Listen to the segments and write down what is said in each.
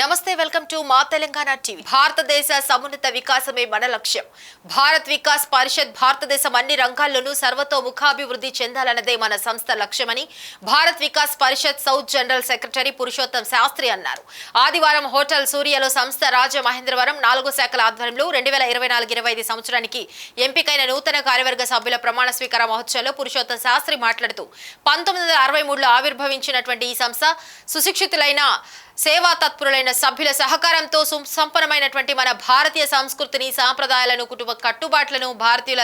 నమస్తే welcome to మా Telangana TV. భారతదేశ సమున్నత వికాసమే మన లక్ష్యం. భారత్ వికాస్ పరిషత్ భారతదేశం అన్ని రంగాల్లోనూ సర్వతోముఖాభివృద్ధి చెందాలన్నదే మన సంస్థ లక్ష్యమని Bharat Vikas Parishad south general secretary Purushottam Shastri అన్నారు. ఆదివారం హోటల్ సూర్యలో సంస్థ రాజమహేంద్రవరం 4 శాఖల ఆధ్వర్యంలో 2024-25 సంవత్సరానికి ఎంపికైన నూతన కార్యవర్గ సభ్యుల ప్రమాణ స్వీకార మహోత్సవంలో పురుషోత్తం శాస్త్రి మాట్లాడుతూ 1963లో ఆవిర్భవించినటువంటి ఈ సంస్థ సుశిక్షితులైన సేవా తత్పరులైన సభ్యుల సహకారంతో సంపన్నమైనటువంటి మన భారతీయ సంస్కృతిని సాంప్రదాయాలను కుటుంబ కట్టుబాట్లను భారతీయుల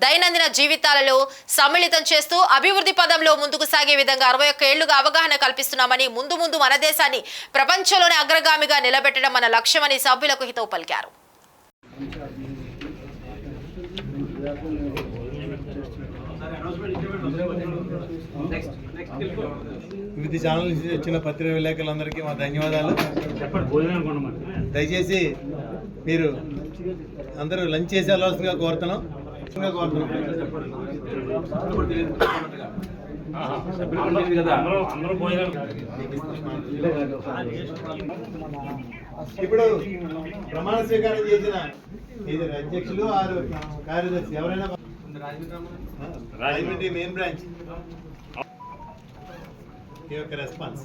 దైనందిన జీవితాలలో సమ్మిళితం చేస్తూ అభివృద్ధి పదంలో ముందుకు సాగే విధంగా 61 ఏళ్లుగా అవగాహన కల్పిస్తున్నామని ముందు మన దేశాన్ని ప్రపంచంలోనే అగ్రగామిగా నిలబెట్టడం మన లక్ష్యమని సభ్యులకు హితవు పలికారు. వివిధ ఛానల్ ఇచ్చిన పత్రికా విలేకరులందరికీ మా ధన్యవాదాలు. దయచేసి మీరు అందరూ లంచ్ చేసి వెళ్ళవలసిందిగా కోరుతున్నాం. ఇప్పుడు ప్రమాణ స్వీకారం చేసిన అధ్యక్షులు ఆరు కార్యదర్శి ఎవరైనా రాజమండ్రి మెయిన్ బ్రాంచ్ రెస్పాన్స్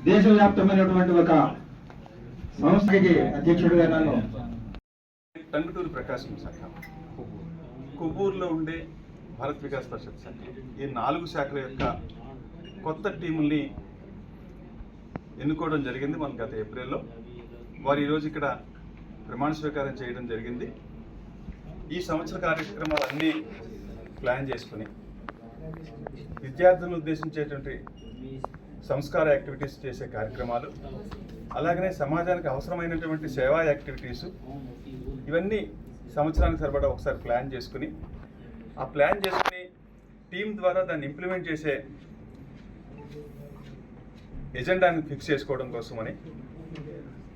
దేశవ్యాప్తమైనటువంటి ఒక సంస్థకి అధ్యక్షుడిగా నన్ను టంగుటూరు ప్రకాశం శాఖ, కొవ్వూరులో ఉండే భారత్ వికాస్ పరిషత్ శాఖ, ఈ 4 శాఖల యొక్క కొత్త టీముల్ని ఎన్నుకోవడం జరిగింది. మన గత ఏప్రిల్లో వారు ఈరోజు ఇక్కడ ప్రమాణ స్వీకారం చేయడం జరిగింది. ఈ సంవత్సర కార్యక్రమాలన్నీ ప్లాన్ చేసుకుని విద్యార్థులను ఉద్దేశించేటువంటి సంస్కార యాక్టివిటీస్ చేసే కార్యక్రమాలు, అలాగనే సమాజానికి అవసరమైనటువంటి సేవా యాక్టివిటీస్, ఇవన్నీ సంవత్సరానికి సరిపడా ఒకసారి ప్లాన్ చేసుకుని ఆ ప్లాన్ చేసుకుని టీం ద్వారా దాన్ని ఇంప్లిమెంట్ చేసే ఎజెండాని ఫిక్స్ చేసుకోవడం కోసమని,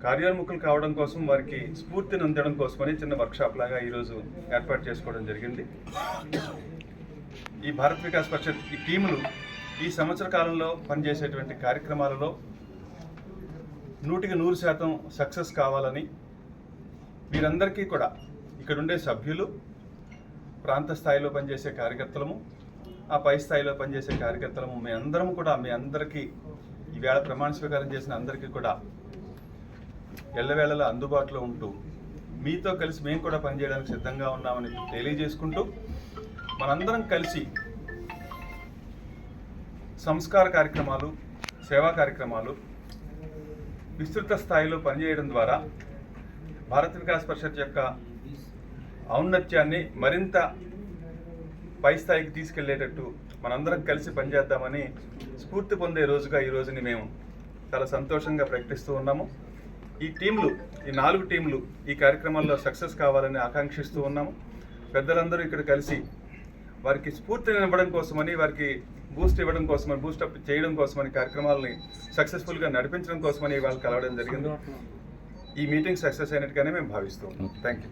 కార్యోన్ముఖులు కావడం కోసం, వారికి స్ఫూర్తిని అందడం కోసమని చిన్న వర్క్షాప్ లాగా ఈరోజు ఏర్పాటు చేసుకోవడం జరిగింది. ఈ భారత్ వికాస్ పరిషత్ ఈ టీములు ఈ సంవత్సర కాలంలో పనిచేసేటువంటి కార్యక్రమాలలో 100% సక్సెస్ కావాలని వీరందరికీ కూడా ఇక్కడుండే సభ్యులు, ప్రాంత స్థాయిలో పనిచేసే కార్యకర్తలము, ఆ పై స్థాయిలో పనిచేసే కార్యకర్తలము, మీ అందరికీ ఈవేళ ప్రమాణ స్వీకారం చేసిన అందరికీ కూడా ఎల్లవేళలా అందుబాటులో ఉంటూ మీతో కలిసి మేము కూడా పనిచేయడానికి సిద్ధంగా ఉన్నామని తెలియజేసుకుంటూ మనందరం కలిసి సంస్కార కార్యక్రమాలు, సేవా కార్యక్రమాలు విస్తృత స్థాయిలో పనిచేయడం ద్వారా భారత్ వికాస్ పరిషత్ యొక్క ఔన్నత్యాన్ని మరింత పై స్థాయికి తీసుకెళ్లేటట్టు మనందరం కలిసి పనిచేద్దామని స్ఫూర్తి పొందే రోజుగా ఈ రోజుని మేము చాలా సంతోషంగా ప్రకటిస్తూ ఉన్నాము. ఈ 4 టీంలు ఈ కార్యక్రమాల్లో సక్సెస్ కావాలని ఆకాంక్షిస్తూ ఉన్నాము. పెద్దలందరూ ఇక్కడ కలిసి వారికి స్ఫూర్తిని ఇవ్వడం కోసమని, వారికి బూస్ట్ ఇవ్వడం కోసమని, బూస్టప్ చేయడం కోసమని, కార్యక్రమాలని సక్సెస్ఫుల్గా నడిపించడం కోసమని వాళ్ళు కలవడం జరిగింది. ఈ మీటింగ్ సక్సెస్ అయినట్టుగానే మేము భావిస్తూ ఉన్నాం. Thank you.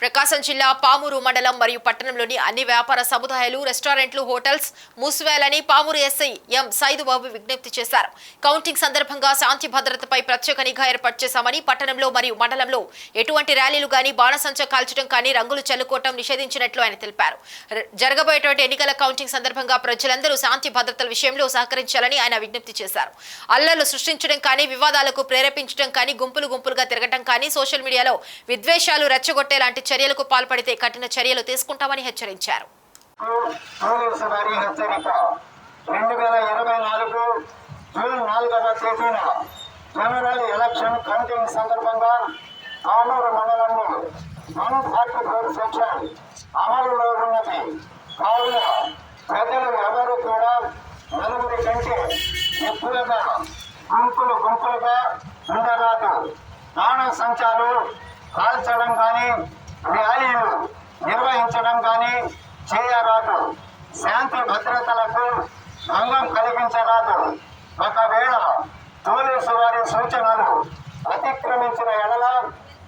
ప్రకాశం జిల్లా పామూరు మండలం మరియు పట్టణంలోని అన్ని వ్యాపార సముదాయాలు, రెస్టారెంట్లు, హోటల్స్ మూసివేయాలని పామూరు ఎస్ఐ ఎం సైదుబాబు విజ్ఞప్తి చేశారు. కౌంటింగ్ సందర్భంగా శాంతి భద్రతపై ప్రత్యేక నిఘా ఏర్పాటు చేశామని, పట్టణంలో మరియు మండలంలో ఎటువంటి ర్యాలీలు గానీ, బాణసంచ కాల్చడం కానీ, రంగులు చల్లుకోవటం నిషేధించినట్లు ఆయన తెలిపారు. జరగబోయేటువంటి ఎన్నికల కౌంటింగ్ సందర్భంగా ప్రజలందరూ శాంతి భద్రతల విషయంలో సహకరించాలని ఆయన విజ్ఞప్తి చేశారు. అల్లర్లు సృష్టించడం కానీ, వివాదాలకు ప్రేరేపించడం కానీ, గుంపులుగా తిరగటం కానీ, సోషల్ మీడియాలో విద్వేషాలు రెచ్చగొట్టే లాంటి చర్యలకు పాల్పడితే కఠిన చర్యలు తీసుకుంటామని హెచ్చరించారు. 2024 జూన్ 4వ తేదీన జనరల్ ఎలక్షన్ కౌంటింగ్ సందర్భంగా పామూరు మండలంలో పార్టీ సెక్షన్ అమలులో ఉన్నది. కావున ప్రజలు ఎవరు కూడా 4 కంటే ఎక్కువగా గుంపులుగా ఉండరాదు. బాణసంచాలు కాల్చడం కానీ, ర్యాలీలు నిర్వహించడం కానీ చేయరాదు. శాంతి భద్రతలకు భంగం కలిగించరాదు. ఒకవేళ పోలీసు వారి సూచనలు అతిక్రమించిన ఎడల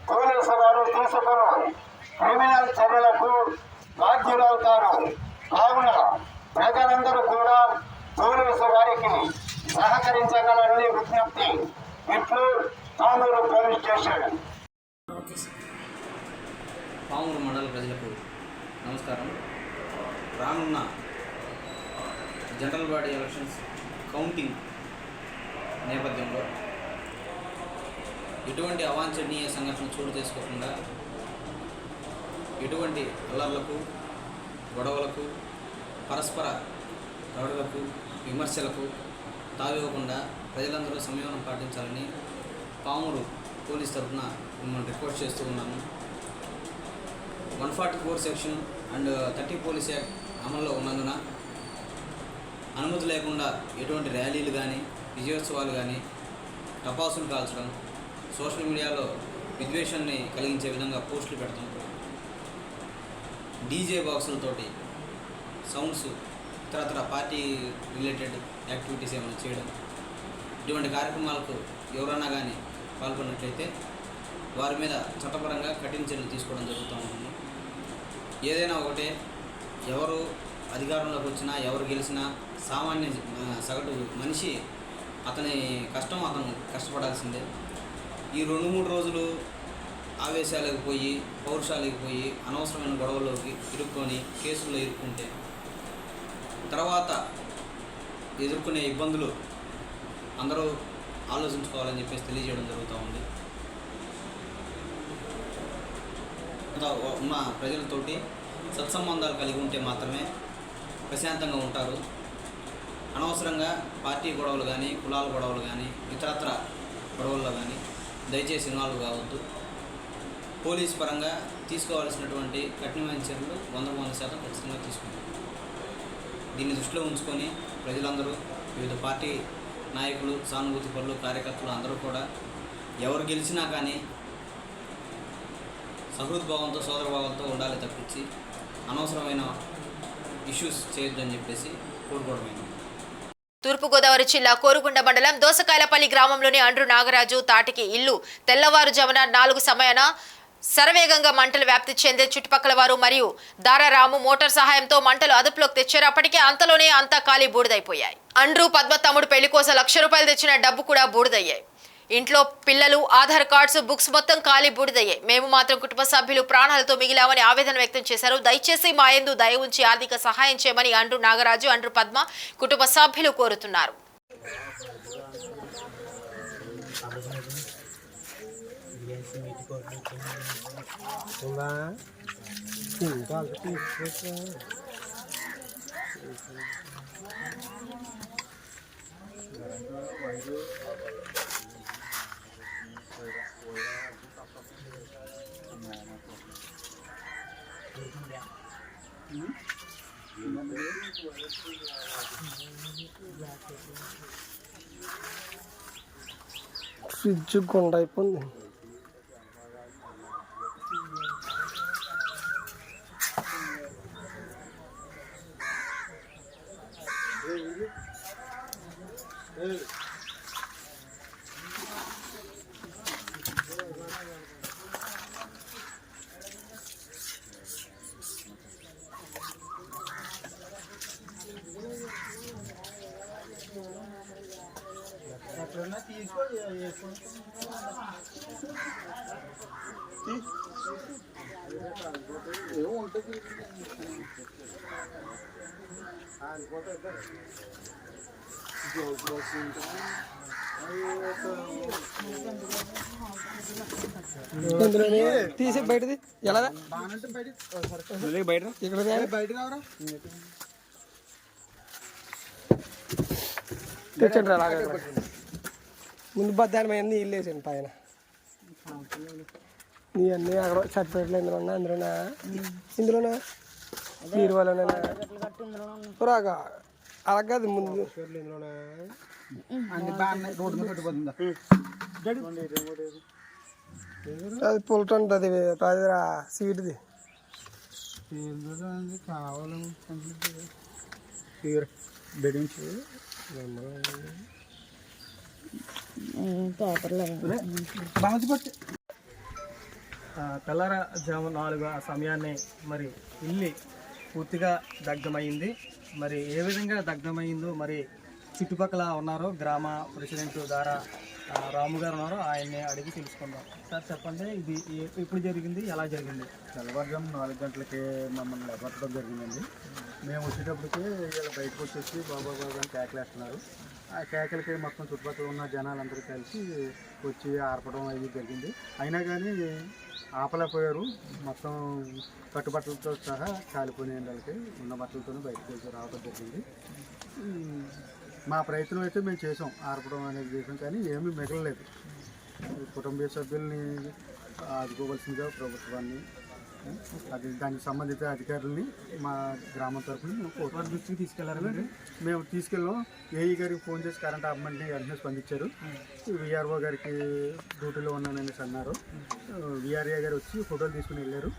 పోలీసు వారు తీసుకున్న క్రిమినల్ చర్యలకు బాధ్యులవుతారు. కావున ప్రజలందరూ కూడా పోలీసు వారికి సహకరించగలరని విజ్ఞప్తి. ఇట్లు తానూరు పోలీస్ స్టేషన్. పామూరు మండల ప్రజలకు నమస్కారం. రానున్న జనరల్ బాడీ ఎలక్షన్స్ కౌంటింగ్ నేపథ్యంలో ఎటువంటి అవాంఛనీయ సంఘటనలు చోటు చేసుకోకుండా ఎటువంటి అల్లర్లకు, గొడవలకు, పరస్పర గొడవలకు, విమర్శలకు తావివ్వకుండా ప్రజలందరూ సంయమనం పాటించాలని పామూరు పోలీస్ తరఫున మిమ్మల్ని రిక్వెస్ట్ చేస్తూ ఉన్నాము. 144 సెక్షన్ అండ్ 30 పోలీస్ యాక్ట్ అమల్లో ఉన్నందున అనుమతి లేకుండా ఎటువంటి ర్యాలీలు కానీ, విజయోత్సవాలు కానీ, టపాసులు కాల్చడం, సోషల్ మీడియాలో విద్వేషాన్ని కలిగించే విధంగా పోస్టులు పెడతాం, డీజే బాక్సులతోటి సౌండ్స్, ఇతరత్ర పార్టీ రిలేటెడ్ యాక్టివిటీస్ ఏమైనా చేయడం, ఇటువంటి కార్యక్రమాలకు ఎవరైనా కానీ పాల్గొన్నట్లయితే వారి మీద చట్టపరంగా కఠిన చర్యలు తీసుకోవడం జరుగుతూ ఉంటుంది. ఏదైనా ఒకటే, ఎవరు అధికారంలోకి వచ్చినా, ఎవరు గెలిచినా సామాన్య సగటు మనిషి అతని కష్టం అతను కష్టపడాల్సిందే. ఈ 2-3 రోజులు ఆవేశాలకు పోయి, పౌరుషాలకు పోయి, అనవసరమైన గొడవల్లోకి ఇరుక్కొని కేసుల్లో ఇరుక్కుంటే తర్వాత ఎదుర్కొనే ఇబ్బందులు అందరూ ఆలోచించుకోవాలని చెప్పేసి తెలియజేయడం జరుగుతూ ఉంది. ఉన్న ప్రజలతోటి సత్సంబంధాలు కలిగి ఉంటే మాత్రమే ప్రశాంతంగా ఉంటారు. అనవసరంగా పార్టీ గొడవలు కానీ, కులాల గొడవలు కానీ, ఇతరత్ర గొడవల్లో కానీ దయచేసి ఇన్వాల్వ్ కావద్దు. పోలీస్ పరంగా తీసుకోవాల్సినటువంటి కఠినమైన చర్యలు 100% ఖచ్చితంగా తీసుకుంటారు. దీన్ని దృష్టిలో ఉంచుకొని ప్రజలందరూ, వివిధ పార్టీ నాయకులు, సానుభూతి పరులు, కార్యకర్తలు అందరూ కూడా ఎవరు గెలిచినా కానీ సహృద్భావంతో, సోదరభావంతో ఉండాలి తప్పించి అనవసరమైన ఇష్యూస్ చేయొద్దని చెప్పేసి కోరుకోవడమైంది. తూర్పుగోదావరి జిల్లా కోరుకొండ మండలం దోసకాయలపల్లి గ్రామంలోని అండ్రు నాగరాజు తాటికి ఇల్లు తెల్లవారుజామున 4 సమయాన శరవేగంగా మంటలు వ్యాప్తి చెందే చుట్టుపక్కల వారు మరియు దారారాము మోటార్ సహాయంతో మంటలు అదుపులోకి తెచ్చారు. అప్పటికే అంతలోనే అంతా ఖాళీ బూడిదైపోయాయి. అండ్రు పద్మ తమ్ముడు పెళ్లి కోసం ₹1,00,000 తెచ్చిన డబ్బు కూడా బూడిదయ్యాయి. ఇంట్లో పిల్లలు, ఆధార్ కార్డ్స్, బుక్స్ మొత్తం ఖాళీ బూడిదయ్యాయి. మేము మాత్రం కుటుంబ సభ్యులు ప్రాణాలతో మిగిలామని ఆవేదన వ్యక్తం చేశారు. దయచేసి మా యందు దయ ఉంచి ఆర్థిక సహాయం చేయమని అండ్రు నాగరాజు, అండ్రు పద్మ కుటుంబ సభ్యులు కోరుతున్నారు. ఫ్రిడ్జ్ కొండ అయిపోయింది. తీసి బయటది ఎలా బయట తెచ్చండి అలాగే ముందు బద్దానం అన్నీ ఇల్లు వేసాను పైన. నీ అన్నీ అక్కడ సర్టిఫికెట్లు ఇందులోనా బీరువాలోనా రాగా అలా కాదు ముందు అది పుల్ట్ ఉంటుంది పదిరా సీటుది కావాలి పేపర్లో తెల్లవారుజాము 4 ఆ సమయాన్ని మరి ఇల్లు పూర్తిగా దగ్ధమైంది. మరి ఏ విధంగా దగ్ధమైందో మరి చుట్టుపక్కల ఉన్నారో గ్రామ ప్రెసిడెంట్ ద్వారా రాము గారు ఉన్నారో ఆయన్ని అడిగి తెలుసుకుందాం. సార్ చెప్పండి, ఇది ఎప్పుడు జరిగింది, ఎలా జరిగింది? తెల్లవారుజాము 4 గంటలకి మమ్మల్ని లేపట్టడం జరిగిందండి. మేము వచ్చేటప్పటికి వీళ్ళు బయటకు వచ్చేసి బాబా బాబా అని కేకలేస్తున్నారు. ఆ కేకలకి మొత్తం చుట్టుపక్కల ఉన్న జనాలందరూ కలిసి వచ్చి ఆర్పడం అవి జరిగింది. అయినా కానీ ఆపలేకపోయారు. మొత్తం కట్టుబట్టలతో సహా కాలిపోయిన వాళ్ళకి ఉన్న బట్టలతో బయటకు రావడం జరిగింది. మా ప్రయత్నం అయితే మేము చేసాం, ఆర్పడం అనేది చేసాం, కానీ ఏమీ మిగలలేదు. కుటుంబ సభ్యుల్ని ఆదుకోవాల్సిందిగా ప్రభుత్వాన్ని, అది దానికి సంబంధిత అధికారులని మా గ్రామం తరఫున మేము దృష్టికి తీసుకెళ్లారు. మేము తీసుకెళ్ళాం. ఏఈ గారికి ఫోన్ చేసి కరెంట్ ఆపమంటే వెంటనే స్పందించారు. విఆర్ఓ గారికి డ్యూటీలో ఉన్నానని అన్నారు. విఆర్ఏ గారు వచ్చి ఫోటోలు తీసుకుని వెళ్ళారు.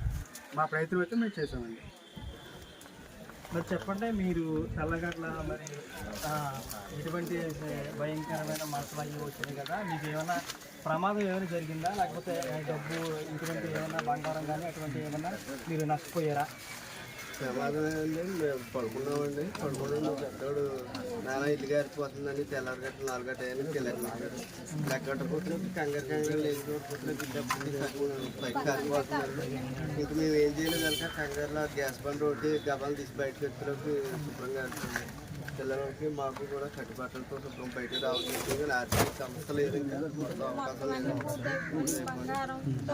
మా ప్రయత్నం అయితే మేము చేసామండి. మరి చెప్పండి, మీరు తెల్లగట్ల మరి ఇటువంటి భయంకరమైన మంటలు అవి వచ్చినాయి కదా, మీకు ఏమైనా ప్రమాదం ఏమైనా జరిగిందా, లేకపోతే డబ్బు ఇటువంటి ఏమైనా బంగారం కానీ అటువంటి ఏమైనా మీరు నష్టపోయారా? ప్రమాదం ఏంటండి, మేము పడుకున్నామండి. పెద్దోడు నాన్న ఇల్లు గారిపోతుందని తెల్లారగట్ట 4 గంటల అయ్యాక వెళ్ళారు. లెక్కకపోతే కంగారు లేకపోతే పైకి కారిపోతున్నారు. ఇంక మేము ఏం చేయలేదు కనుక కంగారులో గ్యాస్ బండ్ ఒకటి గబాలు తీసి బయటకు వచ్చేలోకి శుభ్రంగా వెళ్తుంది. పిల్లలకి మాకు కూడా కట్టుబాట్లతో శుభ్రం బయటకు రావాల్సింది. ఆర్థిక సమస్య లేదు, ఇంకా అవకాశం లేదు.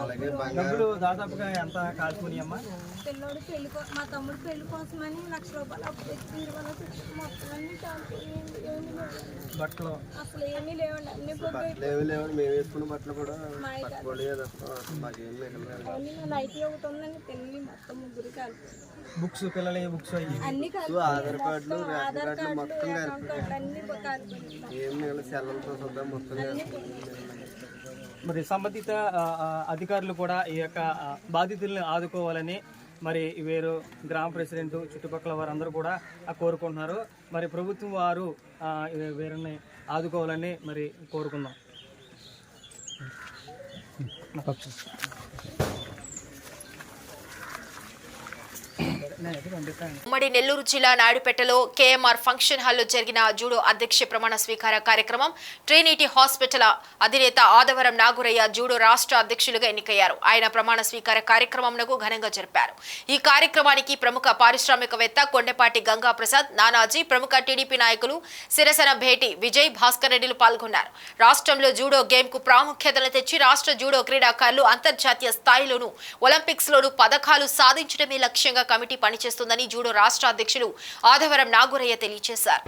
అలాగే బంగారు దాదాపుగా ఎంత కాల్చుకుని అమ్మా? పిల్లోడు పెళ్లి మా తమ్ముడు పెళ్లి కోసమని ₹1,00,000 అప్పు తెచ్చి మొత్తం అన్ని బట్టలు అసలు ఏమీ లేవండి, అన్ని లేవండి. మేము వేసుకున్న బట్టలు కూడా మాకేం మిగలేదు. నైట్ ఒకటి ఉందండి, పెళ్లి మొత్తం 3 కలిపి బుక్స్, పిల్లల బుక్స్ అన్ని ఆధార్ కార్డులు, రేషన్ కార్డులు మొత్తం అన్ని ఏం మిగలేదు. సెలవులతో చూద్దాం మొత్తం. మరి సంబంధిత అధికారులు కూడా ఈ యొక్క బాధితుల్ని ఆదుకోవాలని మరి వీరు గ్రామ ప్రెసిడెంట్ చుట్టుపక్కల వారందరూ కూడా కోరుకుంటున్నారు. మరి ప్రభుత్వం వారు వీరిని ఆదుకోవాలని మరి కోరుకుందాం. ఉమ్మడి నెల్లూరు జిల్లా నాయుడుపేటలో కేఎంఆర్ ఫంక్షన్ హాల్లో జరిగిన జూడో అధ్యక్ష ప్రమాణ స్వీకార కార్యక్రమం ట్రినిటీ హాస్పిటల్ అధినేత ఆదవరం నాగురయ్య జూడో రాష్ట్ర అధ్యక్షులుగా ఎన్నికయ్యారు. ఆయన ప్రమాణ స్వీకార కార్యక్రమంకు ఘనంగా జరిపారు. ఈ కార్యక్రమానికి ప్రముఖ పారిశ్రామికవేత్త కొండపాటి గంగా ప్రసాద్, నానాజీ, ప్రముఖ టీడీపీ నాయకులు సిరసన భేటి, విజయ్, భాస్కర్ రెడ్డిలు పాల్గొన్నారు. రాష్ట్రంలో జూడో గేమ్ కు ప్రాముఖ్యతను తెచ్చి రాష్ట్ర జూడో క్రీడాకారులు అంతర్జాతీయ స్థాయిలోనూ ఒలింపిక్స్ లోనూ పథకాలు సాధించడమే లక్ష్యంగా కమిటీ పనిచేస్తుందని జూడో రాష్ట్ర అధ్యక్షులు ఆదవరం నాగురయ్య తెలియజేశారు.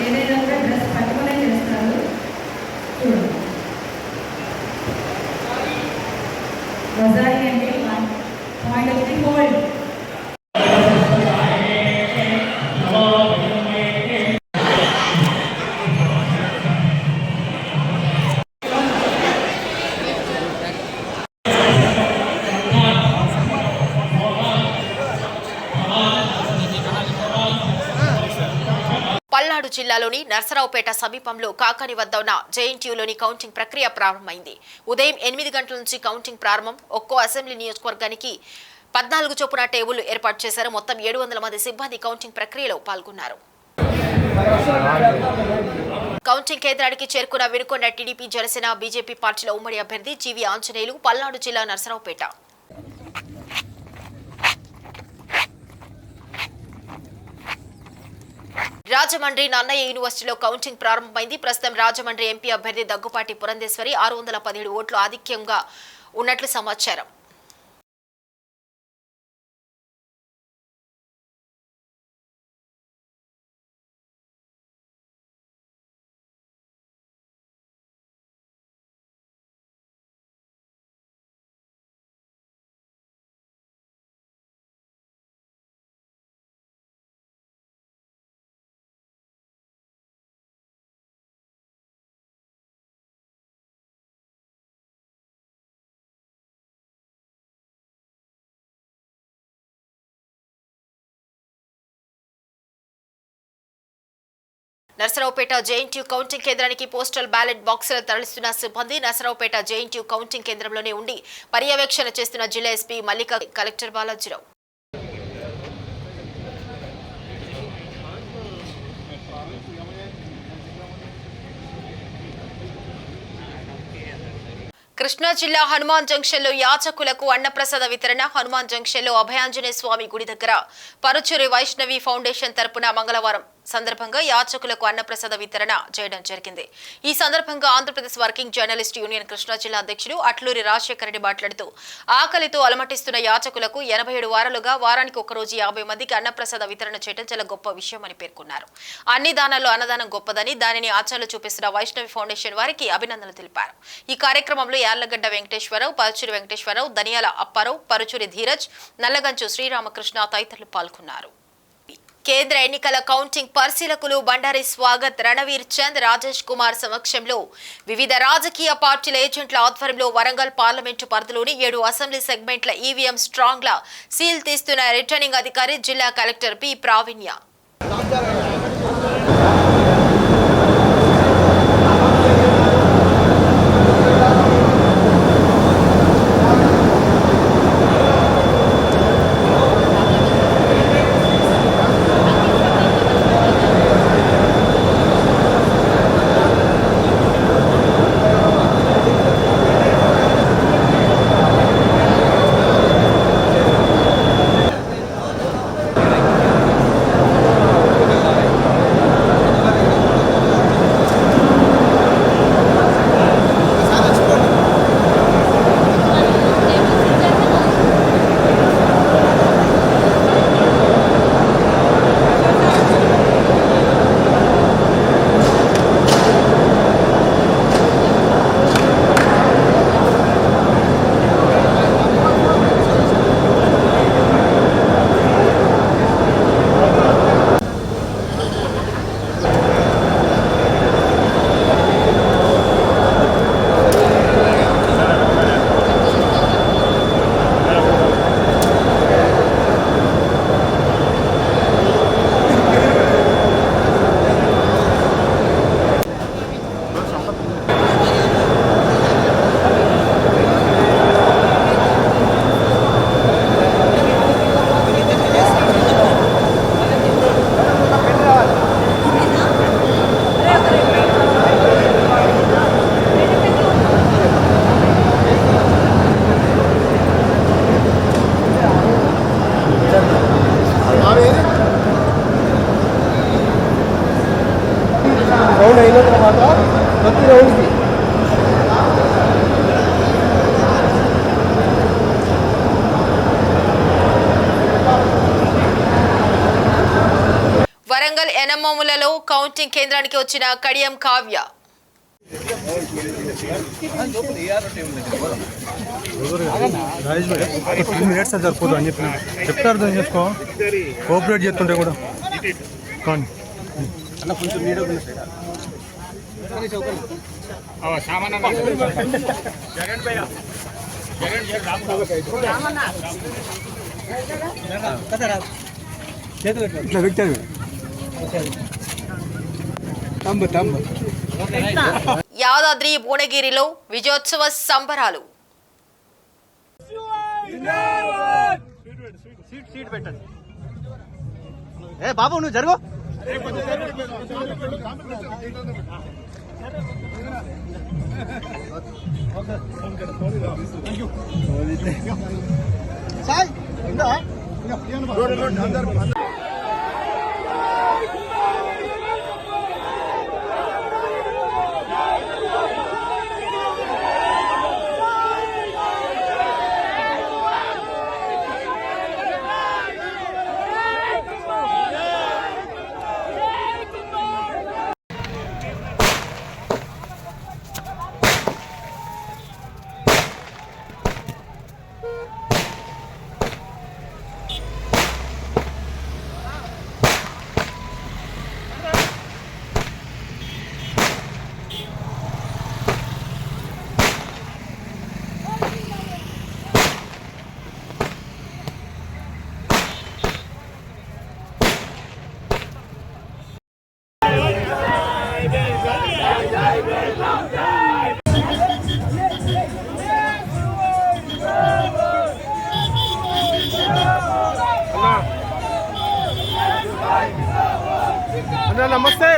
ఏదైనా కూడా డ్రెస్ పట్టుకునే చేస్తారు. చూడండి, వజాయి అంటే point of the hold. Palnadu జిల్లాలోని నర్సరావుపేట సమీపంలో కాకాని వద్ద ఉన్న జేఎన్టీయూలోని కౌంటింగ్ ప్రక్రియ ప్రారంభమైంది. ఉదయం 8 గంటల నుంచి కౌంటింగ్ ప్రారంభం. ఒక్కో అసెంబ్లీ నియోజకవర్గానికి 14 చొప్పున టేబుల్ ఏర్పాటు చేశారు. మొత్తం 700 మంది సిబ్బంది కౌంటింగ్ ప్రక్రియలో పాల్గొన్నారు. కౌంటింగ్ కేంద్రానికి చేరుకున్న వినుకొండ టీడీపీ, జనసేన, బీజేపీ పార్టీల ఉమ్మడి అభ్యర్థి జీవీ ఆంజనేయులు పల్నాడు జిల్లా నర్సరావుపేట. రాజమండ్రి నన్నయ్య యూనివర్సిటీలో కౌంటింగ్ ప్రారంభమైంది. ప్రస్తుతం రాజమండ్రి ఎంపీ అభ్యర్థి దగ్గుపాటి పురంధేశ్వరి 617 ఓట్లు ఆధిక్యంగా ఉన్నట్లు సమాచారం. నర్సరావుపేట జేఎన్టీయూ కౌంటింగ్ కేంద్రానికి పోస్టల్ బ్యాలెట్ బాక్సులు తరలిస్తున్న సిబ్బంది నర్సరావుపేట జేఎన్టీయూ కౌంటింగ్ కేంద్రంలోనే ఉండి పర్యవేక్షణ చేస్తున్న జిల్లా ఎస్పీ మల్లిక, కలెక్టర్ బాలాజీరావు. కృష్ణా జిల్లా హనుమాన్ జంక్షన్ లో యాచకులకు అన్నప్రసాద వితరణ. హనుమాన్ జంక్షన్ లో అభయాంజనేయ స్వామి గుడి దగ్గర పరుచూరి వైష్ణవి ఫౌండేషన్ తరపున మంగళవారం సందర్భంగా యాచకులకు అన్నప్రసాద వితరణ చేయడం జరిగింది. ఈ సందర్భంగా Andhra Pradesh working journalist union Krishna జిల్లా అధ్యక్షుడు అట్లూరి రాజశేఖర రెడ్డి మాట్లాడుతూ ఆకలితో అలమటిస్తున్న యాచకులకు 87 వారాలుగా వారానికి ఒకరోజు 50 మందికి అన్నప్రసాద వితరణ చేయడం చాలా గొప్ప విషయమని పేర్కొన్నారు. అన్ని దానాల్లో అన్నదానం గొప్పదని దానిని ఆచరణలో చూపిస్తున్న వైష్ణవి ఫౌండేషన్ వారికి అభినందనలు తెలిపారు. ఈ కార్యక్రమంలో యార్లగడ్డ వెంకటేశ్వరరావు, పరుచూరి వెంకటేశ్వరరావు, దనియాల అప్పారావు, పరుచూరి ధీరజ్, నల్లగంచు శ్రీరామకృష్ణ తదితరులు పాల్గొన్నారు. కేంద్ర ఎన్నికల కౌంటింగ్ పరిశీలకులు బండారి స్వాగత్, రణవీర్ చంద్, రాజేష్ కుమార్ సమక్షంలో వివిధ రాజకీయ పార్టీల ఏజెంట్ల ఆధ్వర్యంలో వరంగల్ పార్లమెంటు పరిధిలోని 7 అసెంబ్లీ సెగ్మెంట్ల ఈవీఎం స్ట్రాంగ్ల సీల్ తీస్తున్న రిటర్నింగ్ అధికారి జిల్లా కలెక్టర్ పి ప్రావీణ్య. రౌండ్ అయిన తర్వాత ప్రతి రౌండ్కి వరంగల్ ఎనమములలో కౌంటింగ్ కేంద్రానికి వచ్చిన కడియం కావ్య. మినిట్స్ సరిపోదు అని చెప్పిన చెప్తారు అర్థం చేసుకో, కోఆపరేట్ చేస్తుంటే కూడా కానీ కొంచెం నీడ ఇట్లా పెట్టారు. యాదాద్రి భువనగిరిలో విజయోత్సవ సంబరాలు. బాబు నువ్వు జరుగు. నమస్తే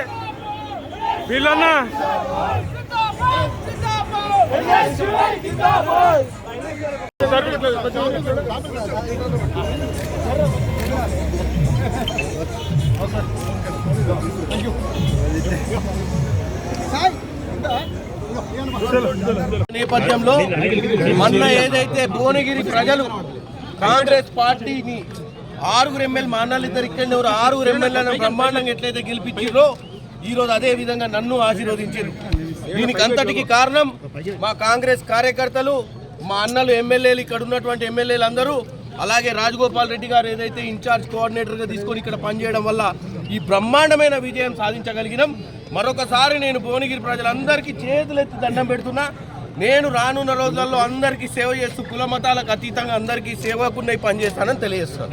వీళ్ళన్నా నేపథ్యంలో మొన్న ఏదైతే భువనగిరి ప్రజలు కాంగ్రెస్ పార్టీని 6 ఎమ్మెల్యే మా అన్నలు ఇద్దరు ఇక్కడ 6 ఎమ్మెల్యేలను బ్రహ్మాండంగా ఎట్లయితే గెలిపించారో ఈరోజు అదే విధంగా నన్ను ఆశీర్వదించారు. దీనికి అంతటికి కారణం మా కాంగ్రెస్ కార్యకర్తలు, మా అన్నలు ఎమ్మెల్యేలు, ఇక్కడ ఉన్నటువంటి ఎమ్మెల్యేలు అందరూ, అలాగే రాజగోపాల్ రెడ్డి గారు ఏదైతే ఇన్ఛార్జ్ కోఆర్డినేటర్గా తీసుకొని ఇక్కడ పనిచేయడం వల్ల ఈ బ్రహ్మాండమైన విజయం సాధించగలిగినాం. మరొకసారి నేను భువనగిరి ప్రజలందరికీ చేతులెత్తి దండం పెడుతున్నా. నేను రానున్న రోజులలో అందరికీ సేవ చేస్తూ కుల మతాలకు అతీతంగా అందరికీ సేవకున్నై పనిచేస్తానని తెలియజేస్తాను.